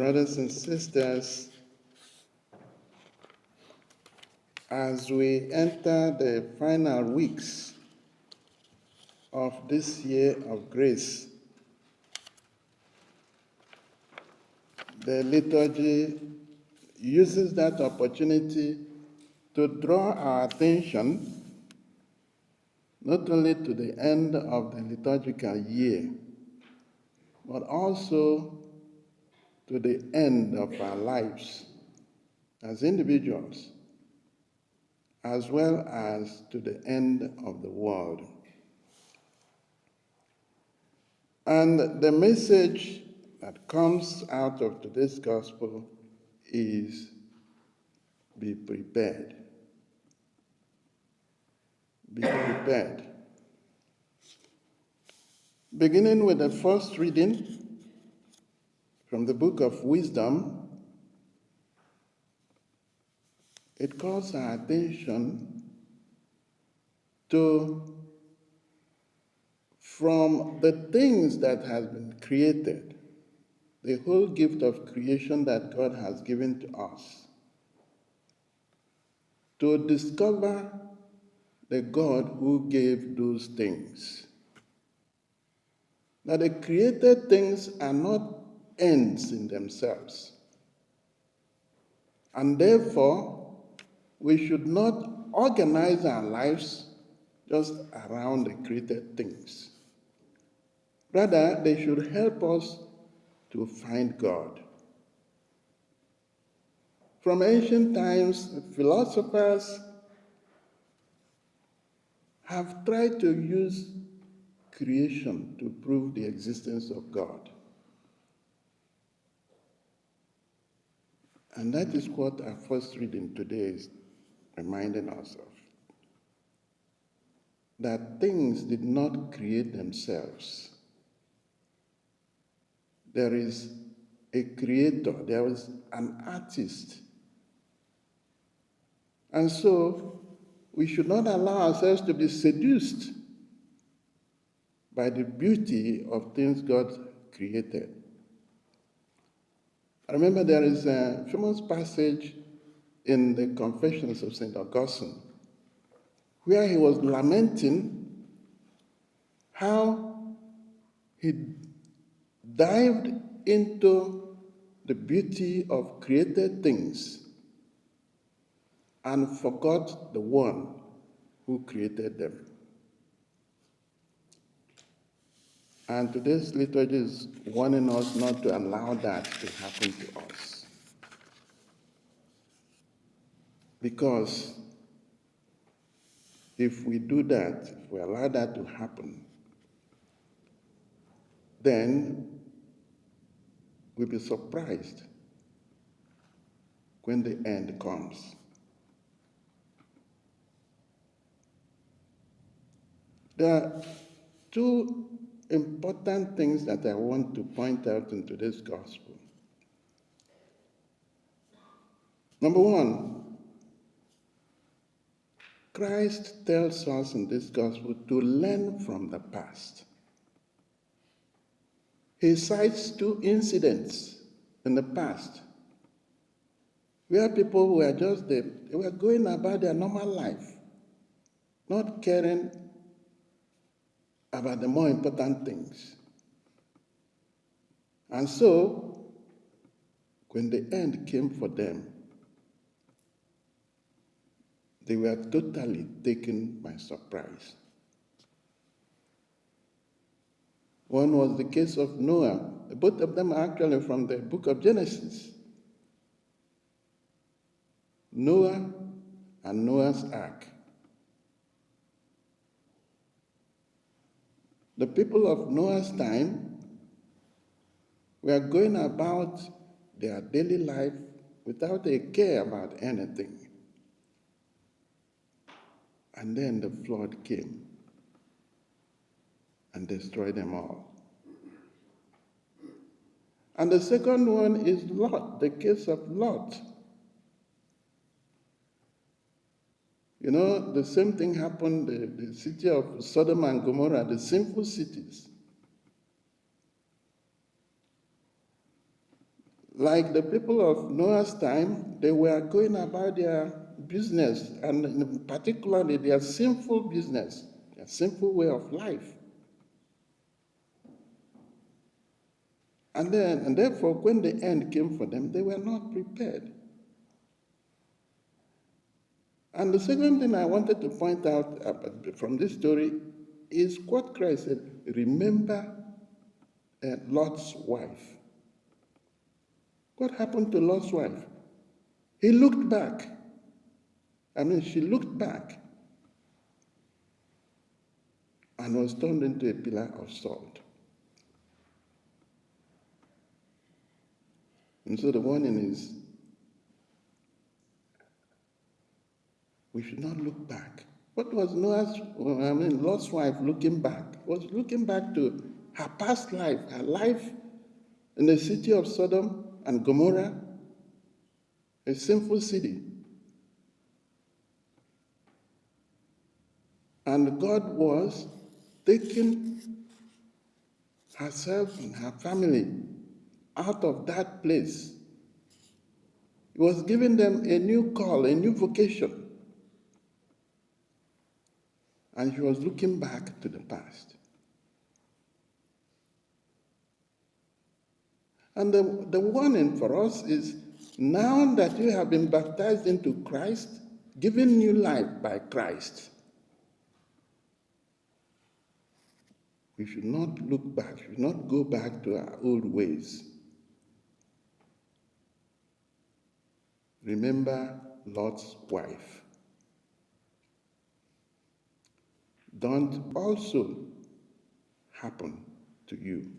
brothers and sisters, as we enter the final weeks of this year of grace, the liturgy uses that opportunity to draw our attention not only to the end of the liturgical year, but also to the end of our lives as individuals, as well as to the end of the world. And the message that comes out of today's gospel is be prepared. Be prepared. Beginning with the first reading from the book of Wisdom, it calls our attention to from the things that has been created, the whole gift of creation that God has given to us, to discover the God who gave those things. That the created things are not ends in themselves. And therefore, we should not organize our lives just around the created things. Rather, they should help us to find God. From ancient times, philosophers have tried to use creation to prove the existence of God. And that is what our first reading today is reminding us of. That things did not create themselves. There is a creator, there is an artist. And so we should not allow ourselves to be seduced by the beauty of things God created. I remember there is a famous passage in the Confessions of St. Augustine where he was lamenting how he dived into the beauty of created things and forgot the one who created them. And today's liturgy is warning us not to allow that to happen to us. Because if we do that, if we allow that to happen, then we'll be surprised when the end comes. There are two important things that I want to point out in today's gospel. Number one, Christ tells us in this gospel to learn from the past. He cites two incidents in the past where people were they were going about their normal life, not caring about the more important things. And so, when the end came for them, they were totally taken by surprise. One was the case of Noah. Both of them are actually from the book of Genesis. Noah and Noah's Ark. The people of Noah's time were going about their daily life without a care about anything. And then the flood came and destroyed them all. And the second one is Lot, the case of Lot. You know, the same thing happened, the city of Sodom and Gomorrah, the sinful cities. Like the people of Noah's time, they were going about their business, and particularly their sinful business, their sinful way of life. And therefore, when the end came for them, they were not prepared. And the second thing I wanted to point out from this story is what Christ said, remember Lot's wife. What happened to Lot's wife? He looked back. She looked back and was turned into a pillar of salt. And so the warning is, we should not look back. What was Lot's wife looking back? Was looking back to her past life, her life in the city of Sodom and Gomorrah, a sinful city. And God was taking herself and her family out of that place. He was giving them a new call, a new vocation. And she was looking back to the past. And the warning for us is, now that you have been baptized into Christ, given new life by Christ, we should not look back, we should not go back to our old ways. Remember Lot's wife. Don't also happen to you.